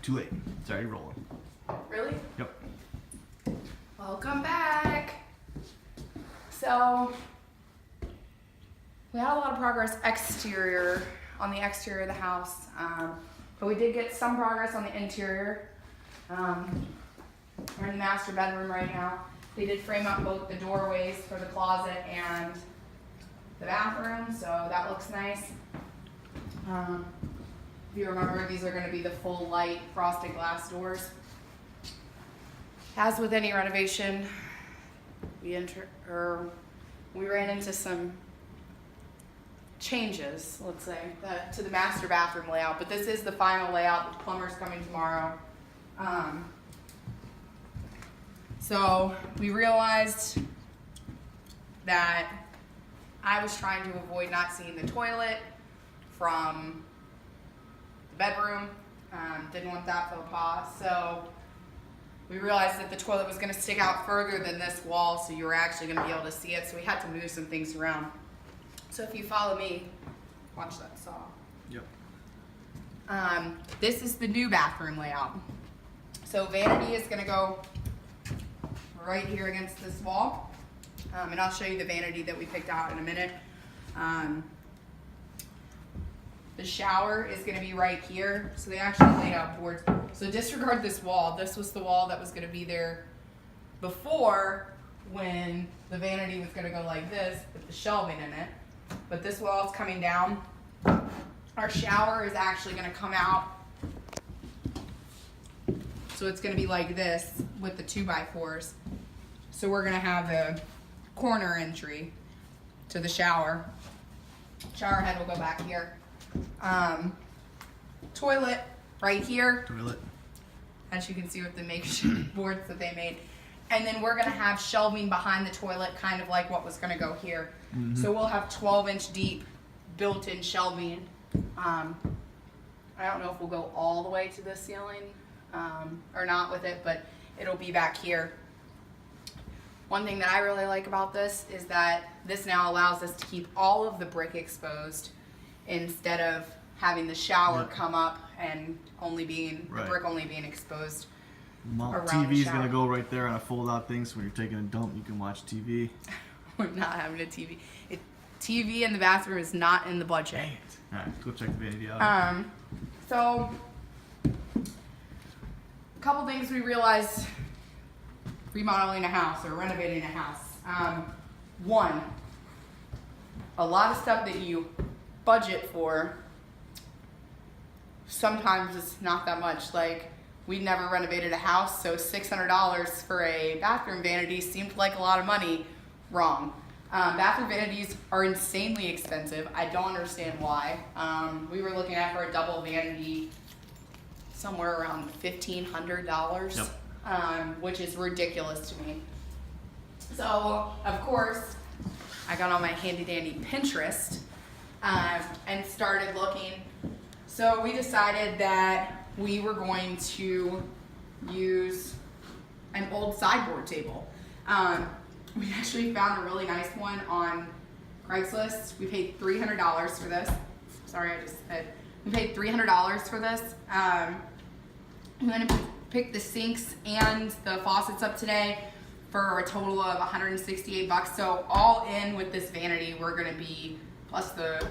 Too late. It's already rolling. Really? Yep. Welcome back. So, we had a lot of progress on the exterior of the house, but we did get some progress on the interior. We're in the master bedroom right now. They did frame up both the doorways for the closet and the bathroom, so that looks nice. If you remember, these are going to be the full light frosted glass doors. As with any renovation, we ran into some changes, let's say, to the master bathroom layout, but this is the final layout. The plumber's coming tomorrow. So we realized that I was trying to avoid not seeing the toilet from the bedroom. Didn't want that faux pas. So we realized that the toilet was going to stick out further than this wall, so you were actually going to be able to see it. So we had to move some things around. So if you follow me, watch that saw. Yep. This is the new bathroom layout. So vanity is going to go right here against this wall. And I'll show you the vanity that we picked out in a minute. The shower is going to be right here. So they actually laid out boards. So disregard this wall. This was the wall that was going to be there before, when the vanity was going to go like this with the shelving in it. But this wall is coming down. Our shower is actually going to come out. So it's going to be like this with the 2x4s. So we're going to have a corner entry to the shower. Shower head will go back here. Toilet right here. Toilet. As you can see with the makeshift boards that they made. And then we're going to have shelving behind the toilet, kind of like what was going to go here. Mm-hmm. So we'll have 12-inch deep built-in shelving. I don't know if we'll go all the way to the ceiling or not with it, but it'll be back here. One thing that I really like about this is that this now allows us to keep all of the brick exposed instead of having the shower come up and only being the brick only being exposed around TV the is shower. going to go right there on a fold-out thing, so when you're taking a dump, you can watch TV. We're not having a TV. TV in the bathroom is not in the budget. Dang it. All right, go check the vanity out. So a couple things we realized remodeling a house or renovating a house. One, a lot of stuff that you budget for sometimes it's not that much. Like, we never renovated a house, so $600 for a bathroom vanity seemed like a lot of money. Wrong. Bathroom vanities are insanely expensive. I don't understand why. We were looking at for a double vanity somewhere around $1,500, which is ridiculous to me. So, of course, I got on my handy dandy Pinterest and started looking. So we decided that we were going to use an old sideboard table. We actually found a really nice one on Craigslist. We paid $300 for this. Sorry, I just said we paid $300 for this. I'm going to pick the sinks and the faucets up today for a total of $168. So all in with this vanity, we're going to be, plus the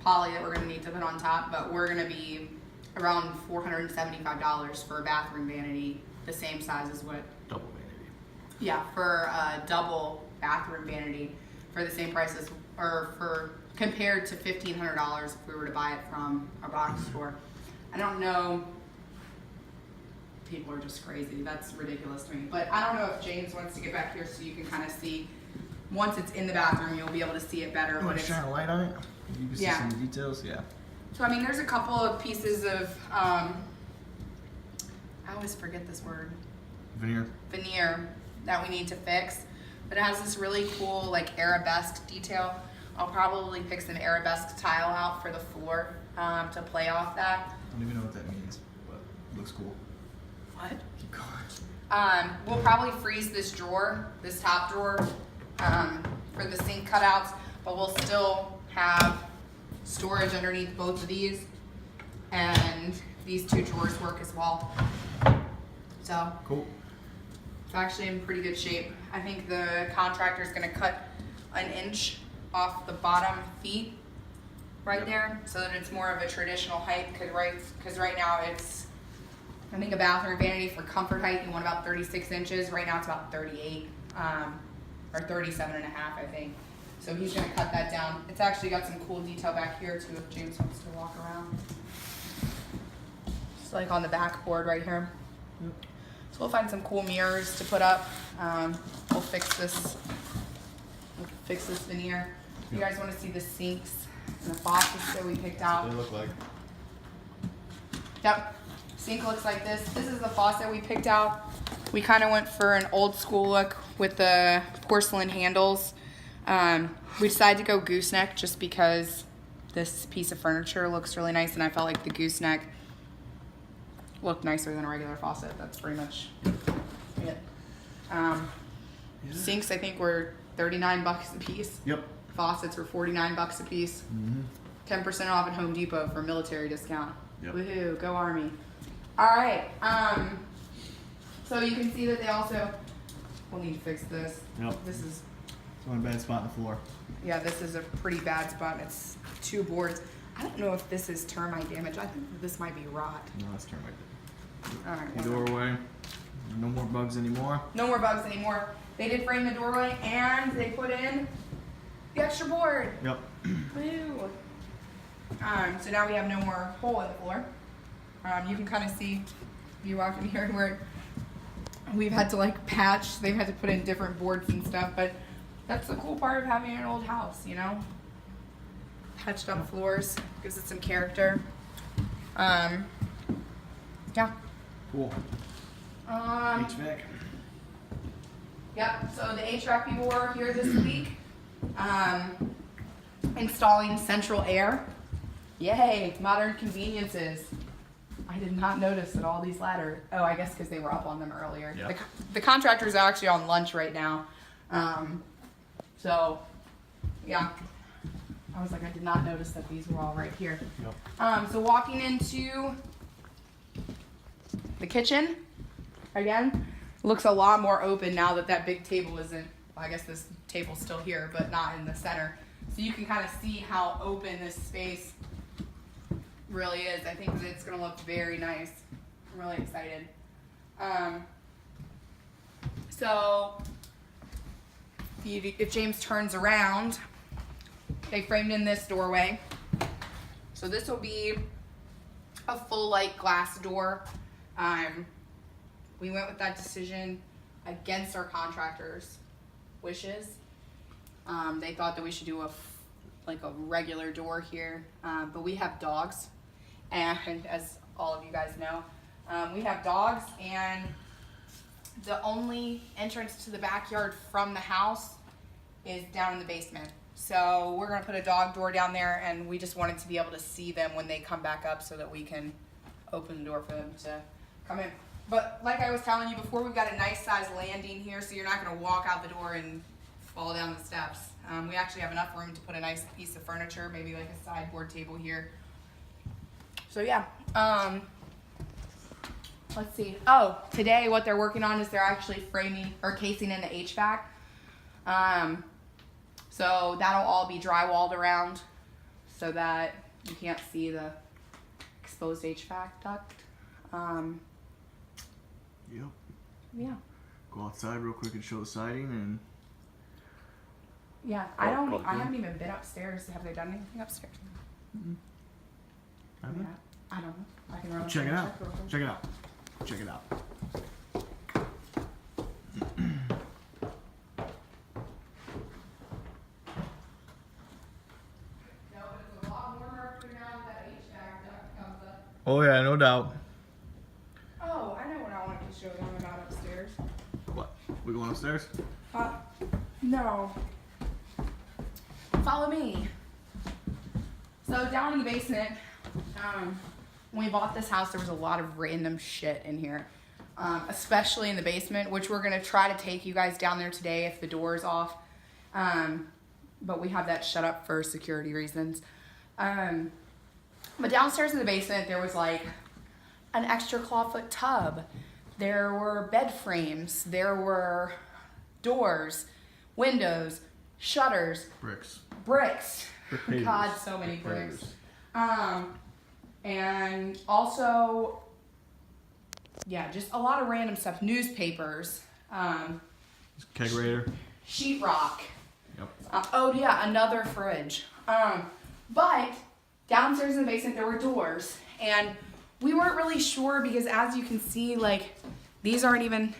poly that we're going to need to put on top, but we're going to be around $475 for a bathroom vanity, the same size as what? Double vanity. Yeah, for a double bathroom vanity for the same price as, or for compared to $1,500 if we were to buy it from a box store. I don't know. People are just crazy. That's ridiculous to me. But I don't know if James wants to get back here so you can kind of see. Once it's in the bathroom, you'll be able to see it better. You want to shine a light on it? You can see some of the details? Yeah. So, I mean, there's a couple of pieces of, I always forget this word. Veneer that we need to fix. But it has this really cool, like, arabesque detail. I'll probably pick some arabesque tile out for the floor to play off that. I don't even know what that means, but it looks cool. What? Keep going. We'll probably freeze this drawer, this top drawer, for the sink cutouts, but we'll still have storage underneath both of these. and these 2 drawers work as well. So Cool. it's actually in pretty good shape. I think the contractor's gonna cut an inch off the bottom feet right Yep. there so that it's more of a traditional height, because right now it's, I think a bathroom vanity for comfort height, you want about 36 inches. Right now it's about 38, or 37 and a half, I think. So he's gonna cut that down. It's actually got some cool detail back here too if James wants to walk around. Just like on the backboard right here. Yep. So we'll find some cool mirrors to put up. We'll fix this veneer. You Yep. guys want to see the sinks and the faucets that we picked out? They look like. Yep. Sink looks like this. This is the faucet we picked out. We kind of went for an old school look with the porcelain handles. We decided to go gooseneck just because this piece of furniture looks really nice, and I felt like the gooseneck looked nicer than a regular faucet. That's pretty much it. Sinks I think were $39 a piece. Yep. Faucets were $49 a piece. 10% off at Home Depot for military discount. Yep. Woohoo, go Army. All right. So you can see that they also, we'll need to fix this. Yep. This is, It's one bad spot in the floor. yeah, this is a pretty bad spot. It's 2 boards. I don't know if this is termite damage. I think this might be rot. No, that's termite. All right. The doorway. No more bugs anymore. No more bugs anymore. They did frame the doorway and they put in the extra board. Yep. Woo. So now we have no more hole in the floor. You can kind of see, if you walk in here, where we've had to like patch. They've had to put in different boards and stuff, but that's the cool part of having an old house, you know? Patched up floors, gives it some character. Yeah. Cool. HVAC. Yep, so the HVAC people were here this week, installing central air. Yay, modern conveniences. I did not notice that all these ladders, oh, I guess because they were up on them earlier. Yep. The contractor's actually on lunch right now. So, yeah. I was like, I did not notice that these were all right here. Yep. So walking into the kitchen, again, looks a lot more open now that that big table isn't, well, I guess this table's still here, but not in the center. So you can kind of see how open this space really is. I think that it's going to look very nice. I'm really excited. So if James turns around, they framed in this doorway. So this will be a full light glass door. We went with that decision against our contractor's wishes. They thought that we should do a regular door here, but we have dogs, and as all of you guys know, we have dogs, and the only entrance to the backyard from the house is down in the basement. So we're gonna put a dog door down there, and we just wanted to be able to see them when they come back up so that we can open the door for them to come in. But like I was telling you before, we've got a nice size landing here, so you're not gonna walk out the door and fall down the steps. We actually have enough room to put a nice piece of furniture, maybe like a sideboard table here. So yeah, let's see. Oh, today what they're working on is they're actually framing or casing in the HVAC. So that'll all be drywalled around so that you can't see the exposed HVAC duct. Yep. Yeah. Go outside real quick and show the siding and. Yeah, I haven't even been upstairs. Have they done anything upstairs? I don't know. I don't know. I can run Check it out. real quick. Check it out. Check it out. No, but it's a lot warmer up here now that HVAC duct comes up. Oh yeah, no doubt. Oh, I know what I wanted to show them about upstairs. What? We going upstairs? No. Follow me. So down in the basement, when we bought this house, there was a lot of random shit in here, especially in the basement, which we're gonna try to take you guys down there today if the door is off. But we have that shut up for security reasons. But downstairs in the basement, there was like an extra clawfoot tub. There were bed frames. There were doors, windows, shutters, Bricks. bricks. Brick pavers. God, so many Brick bricks. And also, yeah, just a lot of random stuff. Newspapers, Kegerator. sheetrock. Yep. Oh yeah, another fridge. But downstairs in the basement there were doors, and we weren't really sure because, as you can see, like these aren't even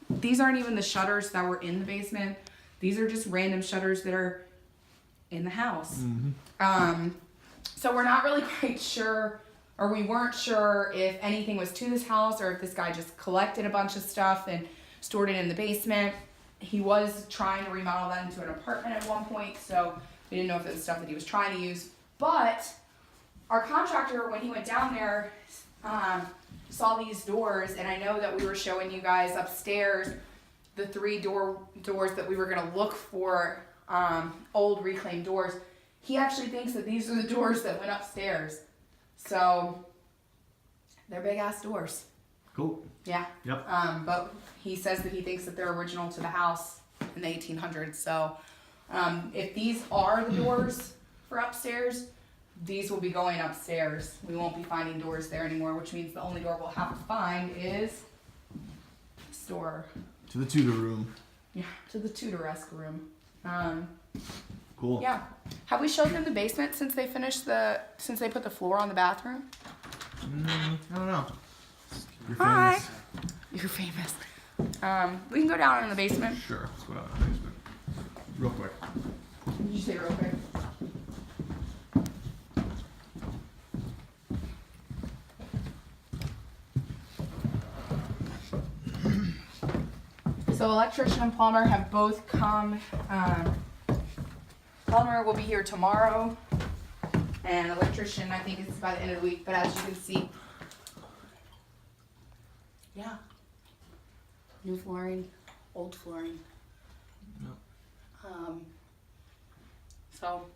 the shutters that were in the basement. These are just random shutters that are in the house. Mm-hmm. So we're not really quite sure, or we weren't sure if anything was to this house or if this guy just collected a bunch of stuff and stored it in the basement. He was trying to remodel that into an apartment at one point, so we didn't know if it was stuff that he was trying to use. But our contractor, when he went down there, saw these doors, and I know that we were showing you guys upstairs the 3 doors that we were going to look for, old reclaimed doors. He actually thinks that these are the doors that went upstairs. So they're big ass doors. Cool. Yeah. Yep. But he says that he thinks that they're original to the house in the 1800s. So if these are the doors for upstairs, these will be going upstairs. We won't be finding doors there anymore, which means the only door we'll have to find is this door. To the tutor room. Yeah, to the tutor-esque room. Cool. Yeah. Have we showed them the basement since they put the floor on the bathroom? I don't know. You're Hi. famous. You're famous. We can go down in the basement. Sure. Let's go out in the basement. Real quick. Did you say real quick? So electrician and plumber have both come. Plumber will be here tomorrow, and electrician I think is by the end of the week. But as you can see, yeah, new flooring, old flooring. Yep. So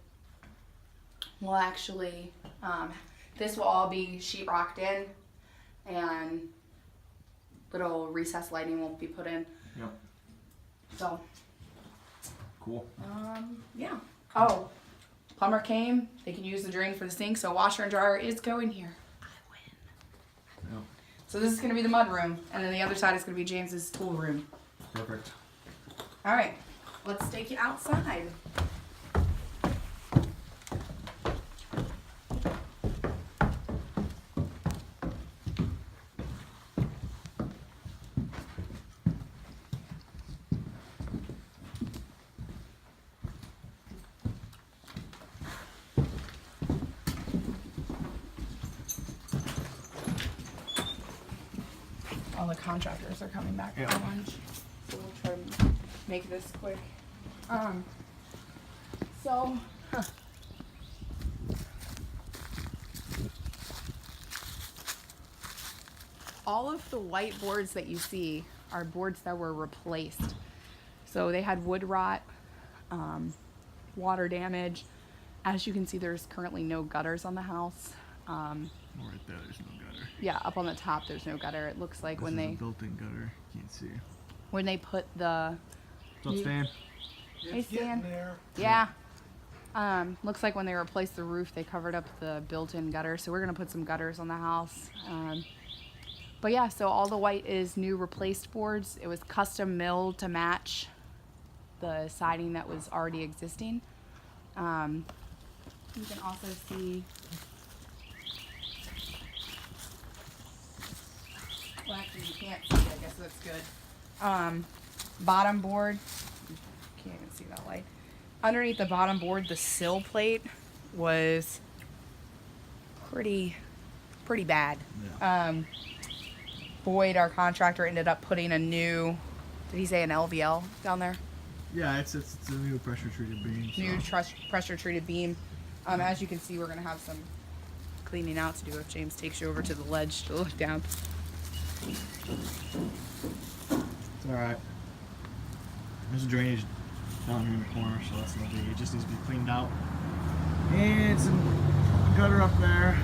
we'll actually, this will all be sheetrocked in, and little recessed lighting will be put in. Yep. So, Cool. yeah. Oh, plumber came. They can use the drain for the sink, so washer and dryer is going here. I win. Yep. So this is going to be the mud room, and then the other side is going to be James's tool room. Perfect. All right, let's take you outside. All the contractors are coming back Yeah. for lunch, so we'll try to make this quick. So, all of the white boards that you see are boards that were replaced. So they had wood rot, water damage. As you can see, there's currently no gutters on the house. Right there, there's no gutter. Yeah, up on the top, there's no gutter. It looks like This when is they a built-in gutter. Can't see. when they put the What's up, Stan? Hey, Stan. Yeah. Looks like when they replaced the roof, they covered up the built-in gutter. So we're gonna put some gutters on the house. But yeah, so all the white is new replaced boards. It was custom milled to match the siding that was already existing. You can also see. Well, actually, you can't see it. I guess that's good. Bottom board. Can't even see that light. Underneath the bottom board, the sill plate was pretty bad. Yeah. Boyd, our contractor, ended up putting a new, did he say an LVL down there? Yeah, it's a new pressure treated beam. So. New pressure treated beam. As you can see, we're gonna have some cleaning out to do if James takes you over to the ledge to look down. It's alright. There's a drainage down here in the corner, so that's no big. It just needs to be cleaned out. And some gutter up there.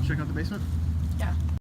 check out the basement?